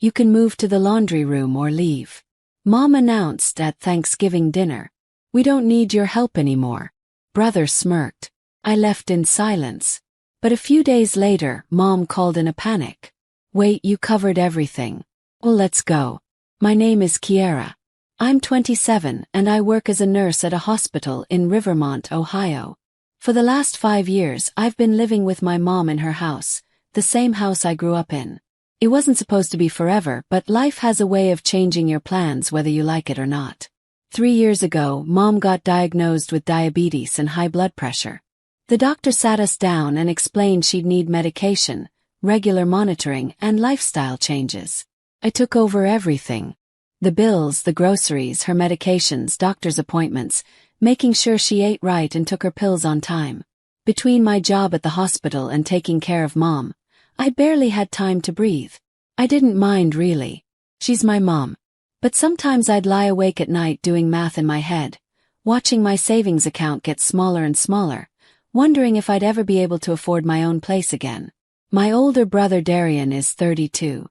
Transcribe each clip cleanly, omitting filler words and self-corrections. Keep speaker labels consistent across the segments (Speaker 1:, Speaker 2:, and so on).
Speaker 1: You can move to the laundry room or leave. Mom announced at Thanksgiving dinner. We don't need your help anymore. Brother smirked. I left in silence. But a few days later, Mom called in a panic. Wait, you covered everything. Well, let's go. My name is Kiera. I'm 27 and I work as a nurse at a hospital in Rivermont, Ohio. For the last 5 years, I've been living with my mom in her house, the same house I grew up in. It wasn't supposed to be forever, but life has a way of changing your plans whether you like it or not. 3 years ago, Mom got diagnosed with diabetes and high blood pressure. The doctor sat us down and explained she'd need medication, regular monitoring, and lifestyle changes. I took over everything. The bills, the groceries, her medications, doctor's appointments, making sure she ate right and took her pills on time. Between my job at the hospital and taking care of Mom, I barely had time to breathe. I didn't mind really. She's my mom. But sometimes I'd lie awake at night doing math in my head, watching my savings account get smaller and smaller, wondering if I'd ever be able to afford my own place again. My older brother Darian is 32.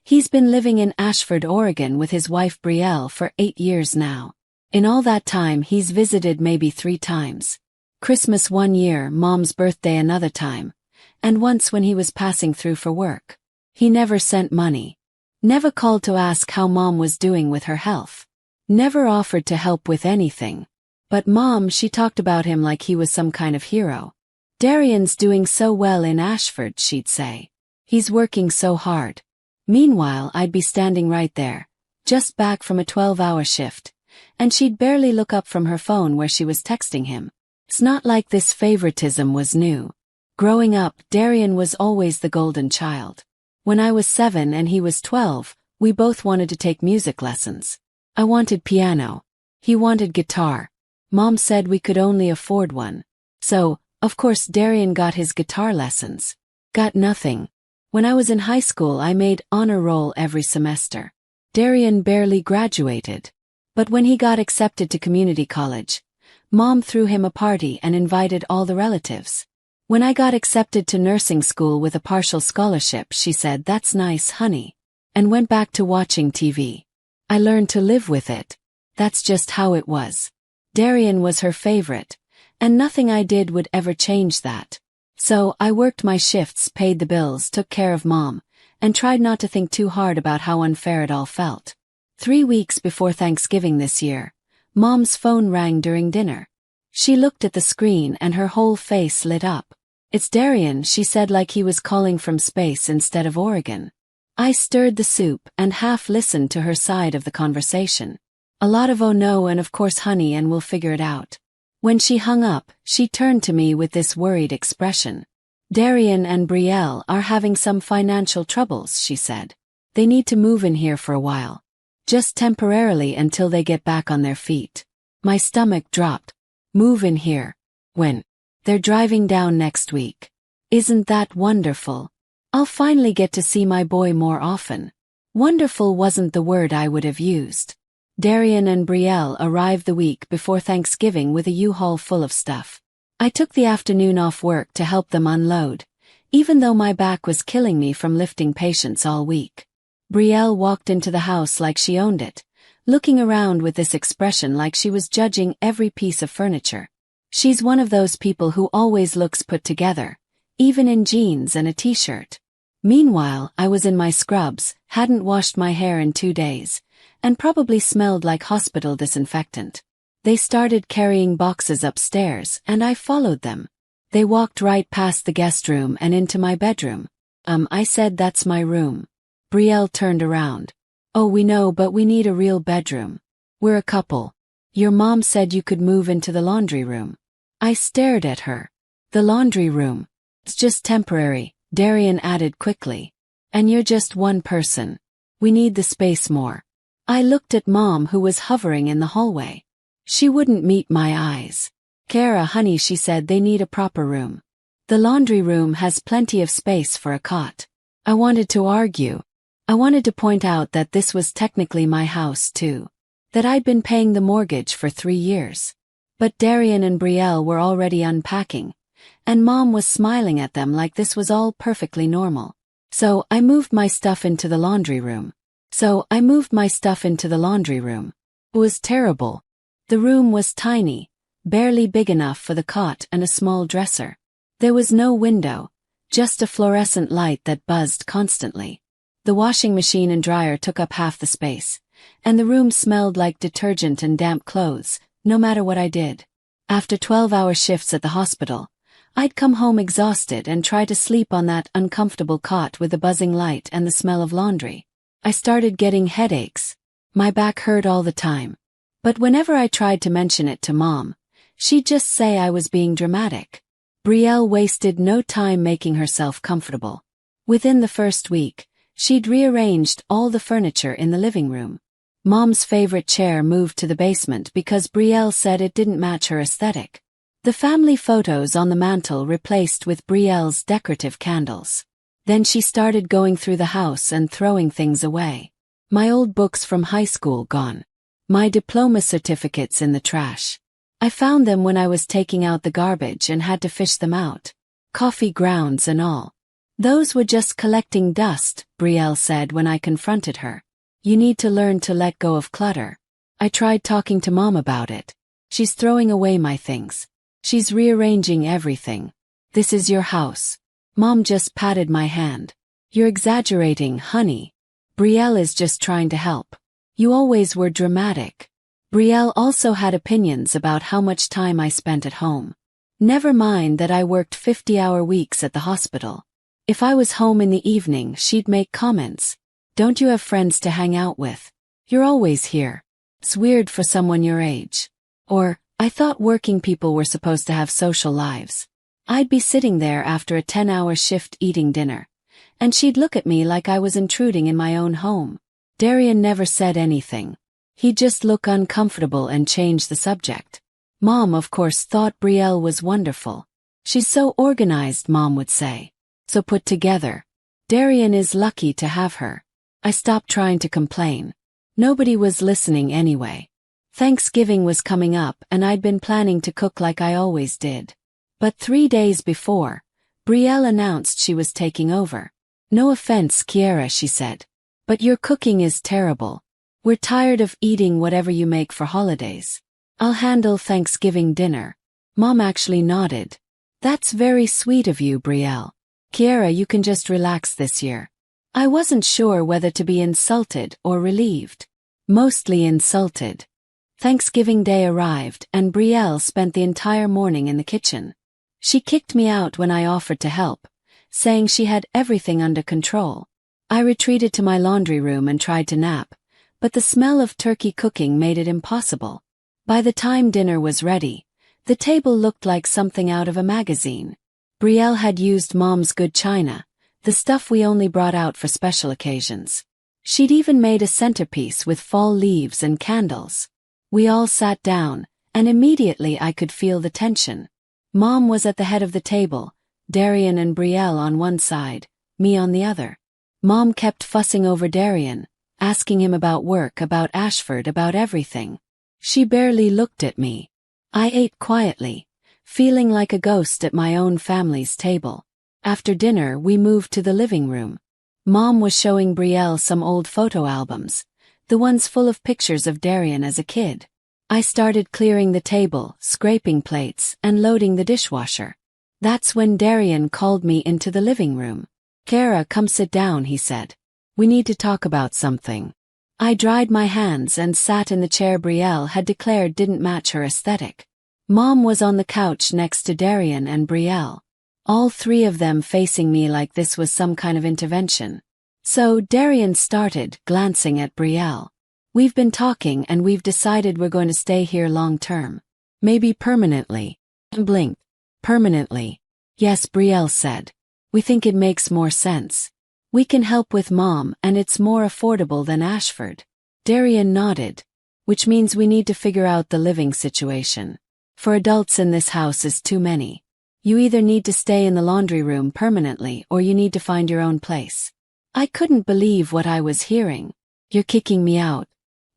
Speaker 1: He's been living in Ashford, Oregon with his wife Brielle for 8 years now. In all that time he's visited maybe 3 times. Christmas 1 year, Mom's birthday another time, and once when he was passing through for work. He never sent money. Never called to ask how Mom was doing with her health. Never offered to help with anything. But Mom, she talked about him like he was some kind of hero. Darian's doing so well in Ashford, she'd say. He's working so hard. Meanwhile, I'd be standing right there, just back from a 12-hour shift, and she'd barely look up from her phone where she was texting him. It's not like this favoritism was new. Growing up, Darian was always the golden child. When I was 7 and he was 12, we both wanted to take music lessons. I wanted piano. He wanted guitar. Mom said we could only afford one. So, of course, Darian got his guitar lessons. Got nothing. When I was in high school, I made honor roll every semester. Darian barely graduated. But when he got accepted to community college, Mom threw him a party and invited all the relatives. When I got accepted to nursing school with a partial scholarship, she said, "That's nice, honey," and went back to watching TV. I learned to live with it. That's just how it was. Darian was her favorite, and nothing I did would ever change that. So, I worked my shifts, paid the bills, took care of Mom, and tried not to think too hard about how unfair it all felt. 3 weeks before Thanksgiving this year, Mom's phone rang during dinner. She looked at the screen and her whole face lit up. "It's Darian," she said like he was calling from space instead of Oregon. I stirred the soup and half listened to her side of the conversation. A lot of "oh no" and "of course honey and we'll figure it out." When she hung up, she turned to me with this worried expression. "Darian and Brielle are having some financial troubles," she said. "They need to move in here for a while. Just temporarily until they get back on their feet." My stomach dropped. Move in here? When? They're driving down next week. Isn't that wonderful? I'll finally get to see my boy more often. Wonderful wasn't the word I would have used. Darian and Brielle arrived the week before Thanksgiving with a U-Haul full of stuff. I took the afternoon off work to help them unload, even though my back was killing me from lifting patients all week. Brielle walked into the house like she owned it, looking around with this expression like she was judging every piece of furniture. She's one of those people who always looks put together, even in jeans and a t-shirt. Meanwhile, I was in my scrubs, hadn't washed my hair in 2 days, and probably smelled like hospital disinfectant. They started carrying boxes upstairs, and I followed them. They walked right past the guest room and into my bedroom. I said, "That's my room." Brielle turned around. "Oh, we know, but we need a real bedroom. We're a couple. Your mom said you could move into the laundry room." I stared at her. "The laundry room? It's just temporary," Darian added quickly. "And you're just one person. We need the space more." I looked at Mom, who was hovering in the hallway. She wouldn't meet my eyes. "Kara, honey," she said, "they need a proper room. The laundry room has plenty of space for a cot." I wanted to argue. I wanted to point out that this was technically my house too. That I'd been paying the mortgage for 3 years. But Darian and Brielle were already unpacking, and Mom was smiling at them like this was all perfectly normal. So I moved my stuff into the laundry room. It was terrible. The room was tiny, barely big enough for the cot and a small dresser. There was no window, just a fluorescent light that buzzed constantly. The washing machine and dryer took up half the space, and the room smelled like detergent and damp clothes, no matter what I did. After 12-hour shifts at the hospital, I'd come home exhausted and try to sleep on that uncomfortable cot with the buzzing light and the smell of laundry. I started getting headaches. My back hurt all the time. But whenever I tried to mention it to Mom, she'd just say I was being dramatic. Brielle wasted no time making herself comfortable. Within the first week, she'd rearranged all the furniture in the living room. Mom's favorite chair moved to the basement because Brielle said it didn't match her aesthetic. The family photos on the mantel replaced with Brielle's decorative candles. Then she started going through the house and throwing things away. My old books from high school gone. My diploma certificates in the trash. I found them when I was taking out the garbage and had to fish them out. Coffee grounds and all. Those were just collecting dust, Brielle said when I confronted her. You need to learn to let go of clutter. I tried talking to Mom about it. She's throwing away my things. She's rearranging everything. This is your house. Mom just patted my hand. You're exaggerating, honey. Brielle is just trying to help. You always were dramatic. Brielle also had opinions about how much time I spent at home. Never mind that I worked 50-hour weeks at the hospital. If I was home in the evening, she'd make comments. Don't you have friends to hang out with? You're always here. It's weird for someone your age. Or, I thought working people were supposed to have social lives. I'd be sitting there after a 10-hour shift eating dinner, and she'd look at me like I was intruding in my own home. Darian never said anything. He'd just look uncomfortable and change the subject. Mom, of course, thought Brielle was wonderful. She's so organized, Mom would say. So put together. Darian is lucky to have her. I stopped trying to complain. Nobody was listening anyway. Thanksgiving was coming up and I'd been planning to cook like I always did. But 3 days before, Brielle announced she was taking over. No offense, Kiera, she said. But your cooking is terrible. We're tired of eating whatever you make for holidays. I'll handle Thanksgiving dinner. Mom actually nodded. That's very sweet of you, Brielle. Kiera, you can just relax this year. I wasn't sure whether to be insulted or relieved. Mostly insulted. Thanksgiving Day arrived and Brielle spent the entire morning in the kitchen. She kicked me out when I offered to help, saying she had everything under control. I retreated to my laundry room and tried to nap, but the smell of turkey cooking made it impossible. By the time dinner was ready, the table looked like something out of a magazine. Brielle had used Mom's good china, the stuff we only brought out for special occasions. She'd even made a centerpiece with fall leaves and candles. We all sat down, and immediately I could feel the tension. Mom was at the head of the table, Darian and Brielle on one side, me on the other. Mom kept fussing over Darian, asking him about work, about Ashford, about everything. She barely looked at me. I ate quietly, feeling like a ghost at my own family's table. After dinner, we moved to the living room. Mom was showing Brielle some old photo albums, the ones full of pictures of Darian as a kid. I started clearing the table, scraping plates, and loading the dishwasher. That's when Darian called me into the living room. Kara, come sit down, he said. We need to talk about something. I dried my hands and sat in the chair Brielle had declared didn't match her aesthetic. Mom was on the couch next to Darian and Brielle, all three of them facing me like this was some kind of intervention. So Darian started, glancing at Brielle. We've been talking and we've decided we're going to stay here long term. Maybe permanently. Blinked. Permanently. Yes, Brielle said. We think it makes more sense. We can help with Mom and it's more affordable than Ashford. Darian nodded. Which means we need to figure out the living situation. For adults in this house is too many. You either need to stay in the laundry room permanently or you need to find your own place. I couldn't believe what I was hearing. You're kicking me out.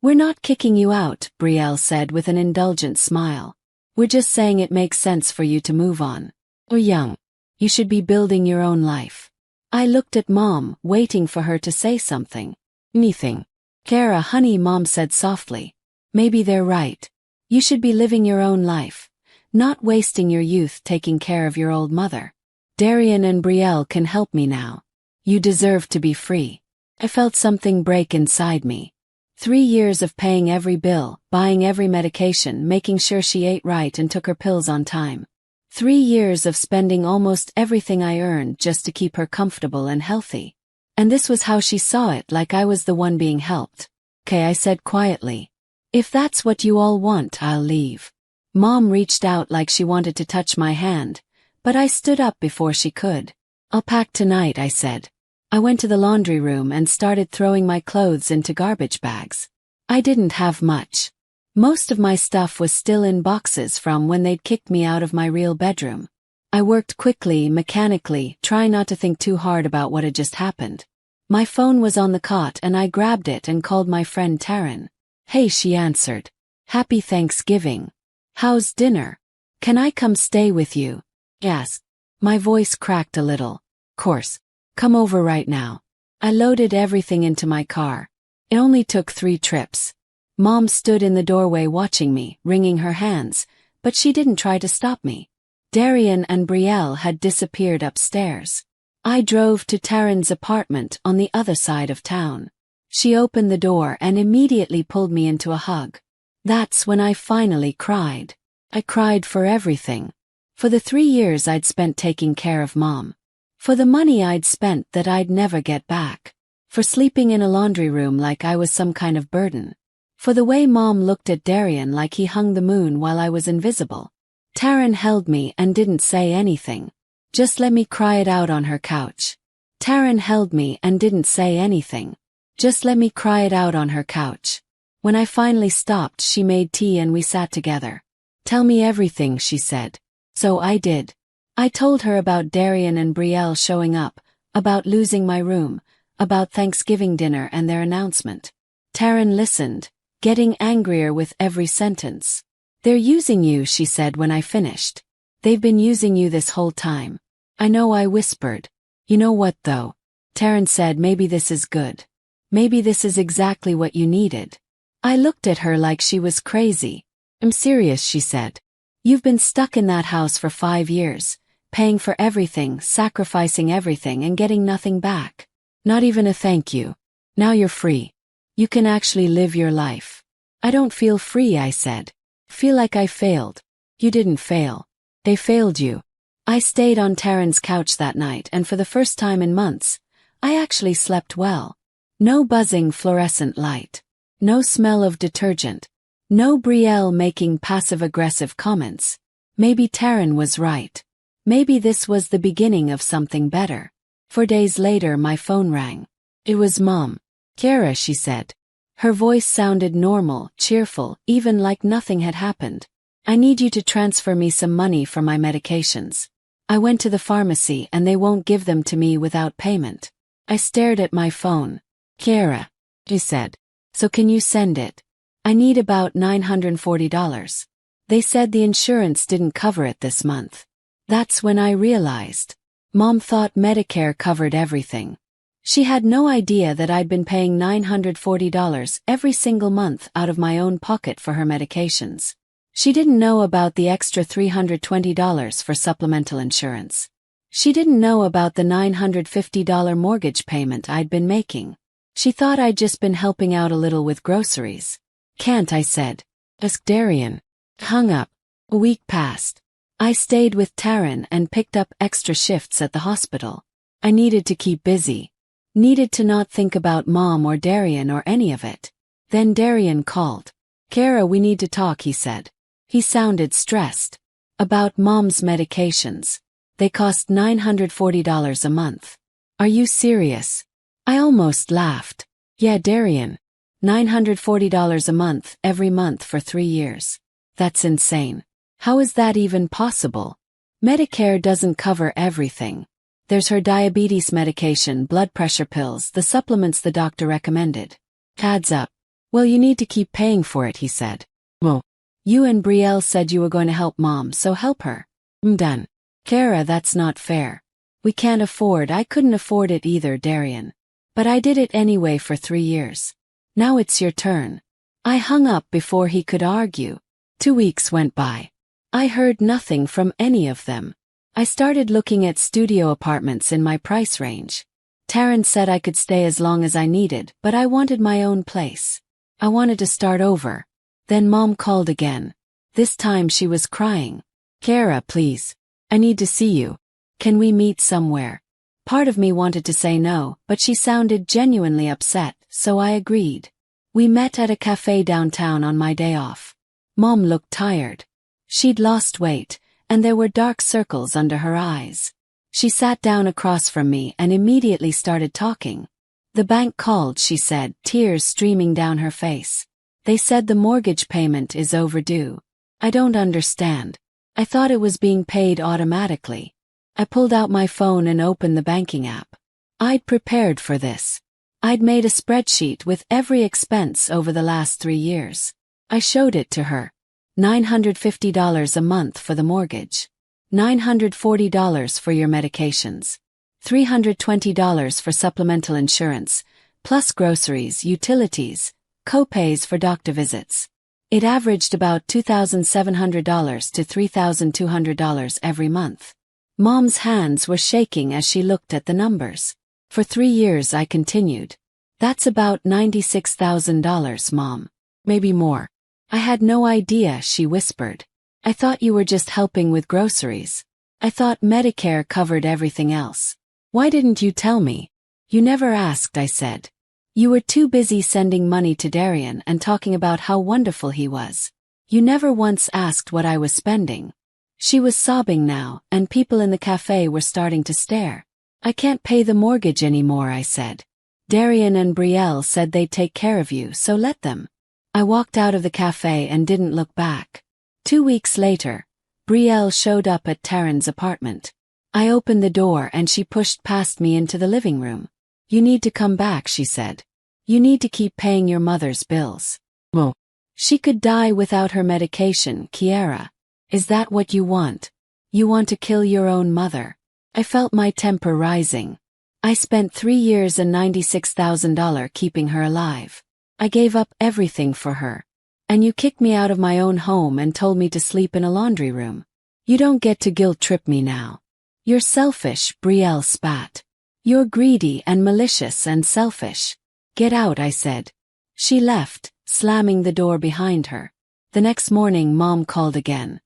Speaker 1: We're not kicking you out, Brielle said with an indulgent smile. We're just saying it makes sense for you to move on. You're young. You should be building your own life. I looked at Mom, waiting for her to say something. Anything. Kara, honey, Mom said softly. Maybe they're right. You should be living your own life, not wasting your youth taking care of your old mother. Darian and Brielle can help me now. You deserve to be free. I felt something break inside me. 3 years of paying every bill, buying every medication, making sure she ate right and took her pills on time. 3 years of spending almost everything I earned just to keep her comfortable and healthy. And this was how she saw it, like I was the one being helped. "Okay," I said quietly. "If that's what you all want, I'll leave." Mom reached out like she wanted to touch my hand, but I stood up before she could. "I'll pack tonight," I said. I went to the laundry room and started throwing my clothes into garbage bags. I didn't have much. Most of my stuff was still in boxes from when they'd kicked me out of my real bedroom. I worked quickly, mechanically, trying not to think too hard about what had just happened. My phone was on the cot and I grabbed it and called my friend Taryn. "Hey," she answered. "Happy Thanksgiving. How's dinner? Can I come stay with you?" Yes. My voice cracked a little. "Course. Come over right now." I loaded everything into my car. It only took 3 trips. Mom stood in the doorway watching me, wringing her hands, but she didn't try to stop me. Darian and Brielle had disappeared upstairs. I drove to Taryn's apartment on the other side of town. She opened the door and immediately pulled me into a hug. That's when I finally cried. I cried for everything. For the 3 years I'd spent taking care of Mom. For the money I'd spent that I'd never get back. For sleeping in a laundry room like I was some kind of burden. For the way Mom looked at Darian like he hung the moon while I was invisible. Taryn held me and didn't say anything. Just let me cry it out on her couch. Taryn held me and didn't say anything. Just let me cry it out on her couch. When I finally stopped, she made tea and we sat together. "Tell me everything," she said. So I did. I told her about Darian and Brielle showing up, about losing my room, about Thanksgiving dinner and their announcement. Taryn listened, getting angrier with every sentence. "They're using you," she said when I finished. "They've been using you this whole time." "I know," I whispered. "You know what though?" Taryn said, "Maybe this is good. Maybe this is exactly what you needed." I looked at her like she was crazy. "I'm serious," she said. "You've been stuck in that house for 5 years. Paying for everything, sacrificing everything and getting nothing back. Not even a thank you. Now you're free. You can actually live your life." "I don't feel free," I said. "Feel like I failed." "You didn't fail. They failed you." I stayed on Taryn's couch that night and for the first time in months, I actually slept well. No buzzing fluorescent light. No smell of detergent. No Brielle making passive-aggressive comments. Maybe Taryn was right. Maybe this was the beginning of something better. 4 days later my phone rang. It was Mom. "Kara," she said. Her voice sounded normal, cheerful, even like nothing had happened. "I need you to transfer me some money for my medications. I went to the pharmacy and they won't give them to me without payment." I stared at my phone. "Kara," she said. "So can you send it? I need about $940. They said the insurance didn't cover it this month." That's when I realized. Mom thought Medicare covered everything. She had no idea that I'd been paying $940 every single month out of my own pocket for her medications. She didn't know about the extra $320 for supplemental insurance. She didn't know about the $950 mortgage payment I'd been making. She thought I'd just been helping out a little with groceries. "Can't," I said. "Ask Darian." Hung up. A week passed. I stayed with Taryn and picked up extra shifts at the hospital. I needed to keep busy. Needed to not think about Mom or Darian or any of it. Then Darian called. "Kara, we need to talk," he said. He sounded stressed. "About Mom's medications. They cost $940 a month." "Are you serious?" I almost laughed. "Yeah, Darian. $940 a month every month for 3 years. That's insane. How is that even possible? Medicare doesn't cover everything. There's her diabetes medication, blood pressure pills, the supplements the doctor recommended. Adds up." "Well, you need to keep paying for it," he said. "Well, you and Brielle said you were going to help Mom, so help her." "I'm done." "Kara, that's not fair. We can't afford. I couldn't afford it either, Darian. But I did it anyway for 3 years. Now it's your turn. I hung up before he could argue. 2 weeks went by. I heard nothing from any of them. I started looking at studio apartments in my price range. Terrence said I could stay as long as I needed, but I wanted my own place. I wanted to start over. Then Mom called again. This time she was crying. Kara, please. I need to see you. Can we meet somewhere? Part of me wanted to say no, but she sounded genuinely upset, so I agreed. We met at a cafe downtown on my day off. Mom looked tired. She'd lost weight, and there were dark circles under her eyes. She sat down across from me and immediately started talking. The bank called, she said, tears streaming down her face. They said the mortgage payment is overdue. I don't understand. I thought it was being paid automatically. I pulled out my phone and opened the banking app. I'd prepared for this. I'd made a spreadsheet with every expense over the last 3 years. I showed it to her. $950 a month for the mortgage. $940 for your medications. $320 for supplemental insurance, plus groceries, utilities, co-pays for doctor visits. It averaged about $2,700 to $3,200 every month. Mom's hands were shaking as she looked at the numbers. For 3 years, I continued. That's about $96,000, Mom. Maybe more. I had no idea, she whispered. I thought you were just helping with groceries. I thought Medicare covered everything else. Why didn't you tell me? You never asked, I said. You were too busy sending money to Darian and talking about how wonderful he was. You never once asked what I was spending. She was sobbing now, and people in the cafe were starting to stare. I can't pay the mortgage anymore, I said. Darian and Brielle said they'd take care of you, so let them. I walked out of the cafe and didn't look back. 2 weeks later, Brielle showed up at Taryn's apartment. I opened the door and she pushed past me into the living room. You need to come back, she said. You need to keep paying your mother's bills. Well, she could die without her medication, Kiara. Is that what you want? You want to kill your own mother? I felt my temper rising. I spent 3 years and $96,000 keeping her alive. I gave up everything for her. And you kicked me out of my own home and told me to sleep in a laundry room. You don't get to guilt-trip me now. You're selfish, Brielle spat. You're greedy and malicious and selfish. Get out, I said. She left, slamming the door behind her. The next morning, Mom called again.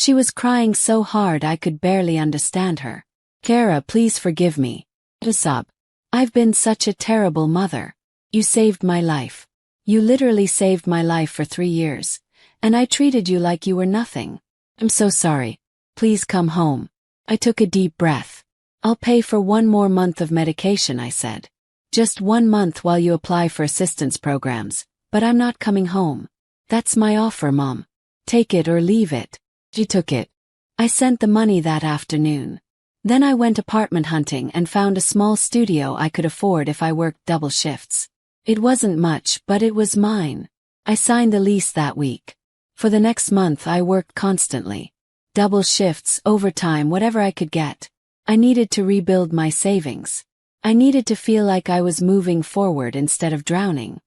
Speaker 1: She was crying so hard I could barely understand her. Kara, please forgive me. Sob. I've been such a terrible mother. You saved my life. You literally saved my life for 3 years, and I treated you like you were nothing. I'm so sorry. Please come home. I took a deep breath. I'll pay for 1 more month of medication, I said. Just 1 month while you apply for assistance programs, but I'm not coming home. That's my offer, Mom. Take it or leave it. She took it. I sent the money that afternoon. Then I went apartment hunting and found a small studio I could afford if I worked double shifts. It wasn't much, but it was mine. I signed the lease that week. For the next month I worked constantly. Double shifts, overtime, whatever I could get. I needed to rebuild my savings. I needed to feel like I was moving forward instead of drowning.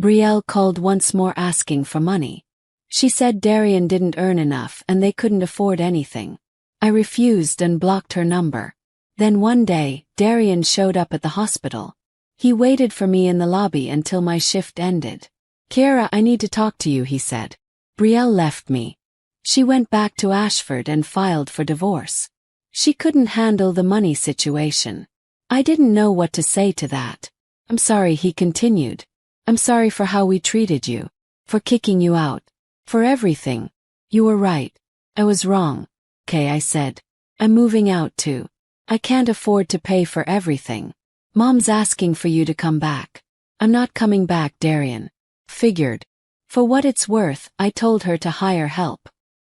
Speaker 1: Brielle called once more asking for money. She said Darian didn't earn enough and they couldn't afford anything. I refused and blocked her number. Then one day, Darian showed up at the hospital. He waited for me in the lobby until my shift ended. Kara, I need to talk to you, he said. Brielle left me. She went back to Ashford and filed for divorce. She couldn't handle the money situation. I didn't know what to say to that. I'm sorry, he continued. I'm sorry for how we treated you. For kicking you out. For everything. You were right. I was wrong. Okay, I said. I'm moving out too. I can't afford to pay for everything. Mom's asking for you to come back. I'm not coming back, Darian. Figured. For what it's worth, I told her to hire help.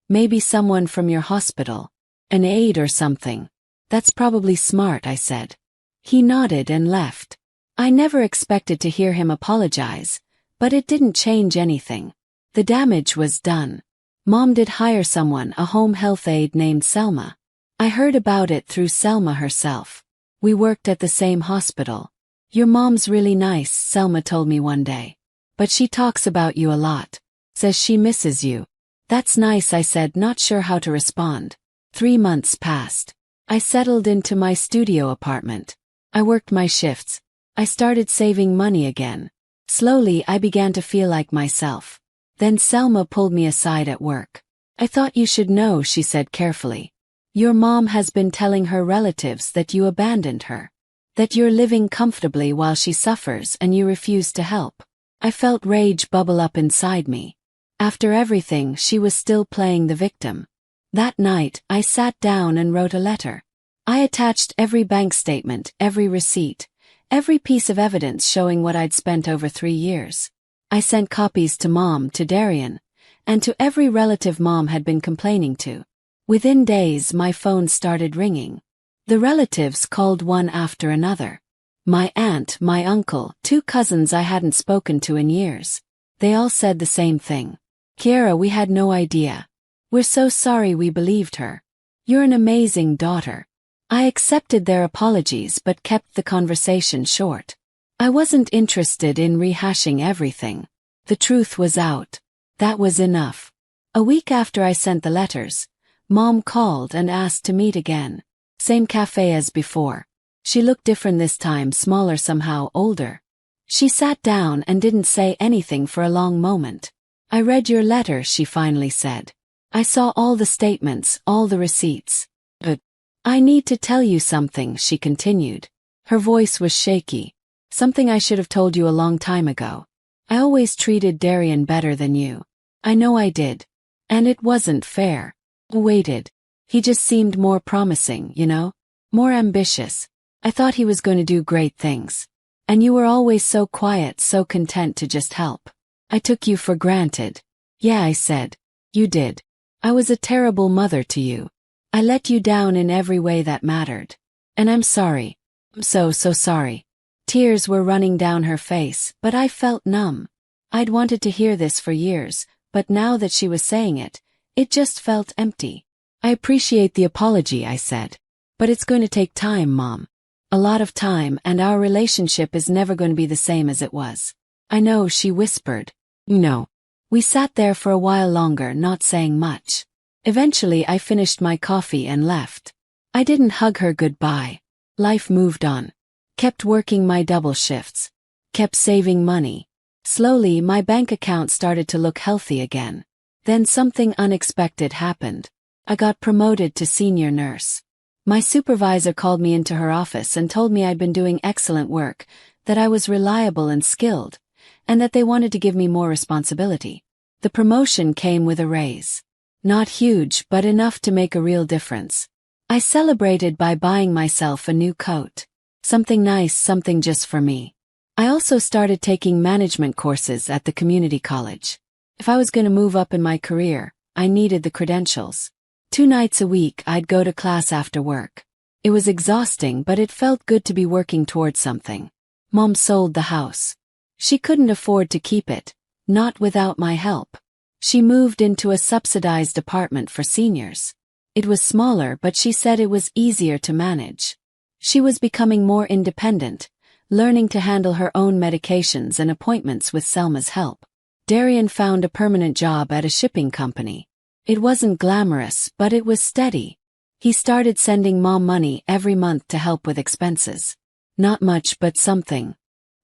Speaker 1: Maybe someone from your hospital. An aide or something. That's probably smart, I said. He nodded and left. I never expected to hear him apologize, but it didn't change anything. The damage was done. Mom did hire someone, a home health aide named Selma. I heard about it through Selma herself. We worked at the same hospital. Your mom's really nice, Selma told me one day. But she talks about you a lot. Says she misses you. That's nice, I said, not sure how to respond. 3 months passed. I settled into my studio apartment. I worked my shifts. I started saving money again. Slowly I began to feel like myself. Then Selma pulled me aside at work. I thought you should know, she said carefully. Your mom has been telling her relatives that you abandoned her. That you're living comfortably while she suffers and you refuse to help. I felt rage bubble up inside me. After everything, she was still playing the victim. That night, I sat down and wrote a letter. I attached every bank statement, every receipt, every piece of evidence showing what I'd spent over 3 years. I sent copies to Mom, to Darian, and to every relative Mom had been complaining to. Within days, my phone started ringing. The relatives called one after another. My aunt, my uncle, 2 cousins I hadn't spoken to in years. They all said the same thing. Kiara, we had no idea. We're so sorry we believed her. You're an amazing daughter. I accepted their apologies but kept the conversation short. I wasn't interested in rehashing everything. The truth was out. That was enough. A week after I sent the letters, Mom called and asked to meet again. Same cafe as before. She looked different this time, smaller somehow, older. She sat down and didn't say anything for a long moment. I read your letter, she finally said. I saw all the statements, all the receipts. But I need to tell you something, she continued. Her voice was shaky. Something I should have told you a long time ago. I always treated Darian better than you. I know I did. And it wasn't fair. I waited. He just seemed more promising, you know? More ambitious. I thought he was going to do great things. And you were always so quiet, so content to just help. I took you for granted. Yeah, I said. You did. I was a terrible mother to you. I let you down in every way that mattered. And I'm sorry. I'm so sorry. Tears were running down her face, but I felt numb. I'd wanted to hear this for years, but now that she was saying it, it just felt empty. I appreciate the apology, I said. But it's going to take time, Mom. A lot of time, and our relationship is never going to be the same as it was. I know, she whispered. No. We sat there for a while longer, not saying much. Eventually I finished my coffee and left. I didn't hug her goodbye. Life moved on. Kept working my double shifts. Kept saving money. Slowly my bank account started to look healthy again. Then something unexpected happened. I got promoted to senior nurse. My supervisor called me into her office and told me I'd been doing excellent work, that I was reliable and skilled, and that they wanted to give me more responsibility. The promotion came with a raise. Not huge, but enough to make a real difference. I celebrated by buying myself a new coat. Something nice, something just for me. I also started taking management courses at the community college. If I was going to move up in my career, I needed the credentials. 2 nights a week I'd go to class after work. It was exhausting, but it felt good to be working towards something. Mom sold the house. She couldn't afford to keep it, not without my help. She moved into a subsidized apartment for seniors. It was smaller, but she said it was easier to manage. She was becoming more independent, learning to handle her own medications and appointments with Selma's help. Darian found a permanent job at a shipping company. It wasn't glamorous, but it was steady. He started sending Mom money every month to help with expenses. Not much, but something.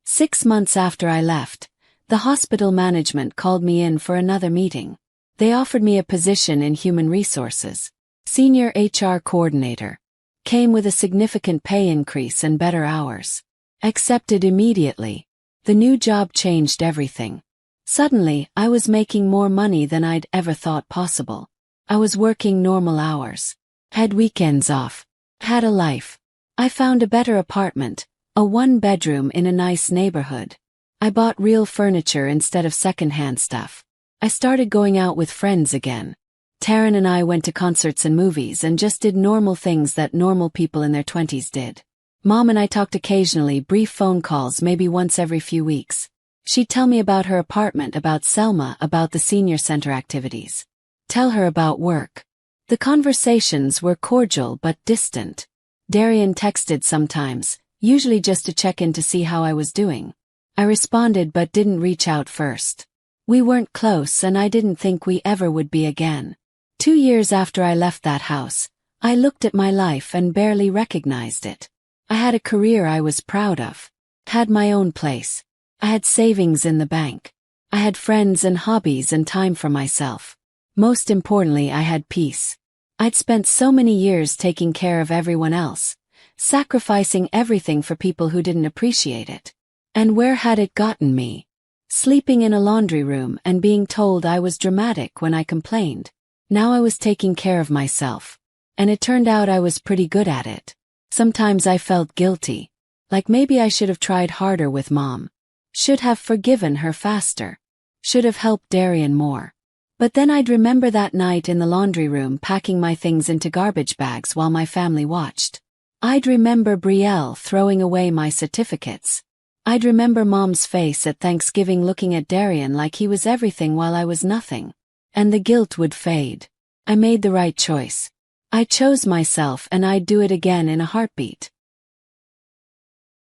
Speaker 1: 6 months after I left, the hospital management called me in for another meeting. They offered me a position in human resources. Senior HR coordinator. Came with a significant pay increase and better hours. Accepted immediately. The new job changed everything. Suddenly, I was making more money than I'd ever thought possible. I was working normal hours. Had weekends off. Had a life. I found a better apartment, a 1-bedroom in a nice neighborhood. I bought real furniture instead of secondhand stuff. I started going out with friends again. Taryn and I went to concerts and movies and just did normal things that normal people in their 20s did. Mom and I talked occasionally, brief phone calls maybe once every few weeks. She'd tell me about her apartment, about Selma, about the senior center activities. Tell her about work. The conversations were cordial but distant. Darian texted sometimes, usually just to check in to see how I was doing. I responded but didn't reach out first. We weren't close and I didn't think we ever would be again. 2 years after I left that house, I looked at my life and barely recognized it. I had a career I was proud of. Had my own place. I had savings in the bank. I had friends and hobbies and time for myself. Most importantly, I had peace. I'd spent so many years taking care of everyone else, sacrificing everything for people who didn't appreciate it. And where had it gotten me? Sleeping in a laundry room and being told I was dramatic when I complained. Now I was taking care of myself. And it turned out I was pretty good at it. Sometimes I felt guilty. Like maybe I should have tried harder with Mom. Should have forgiven her faster. Should have helped Darian more. But then I'd remember that night in the laundry room packing my things into garbage bags while my family watched. I'd remember Brielle throwing away my certificates. I'd remember Mom's face at Thanksgiving looking at Darian like he was everything while I was nothing. And the guilt would fade. I made the right choice. I chose myself and I'd do it again in a heartbeat.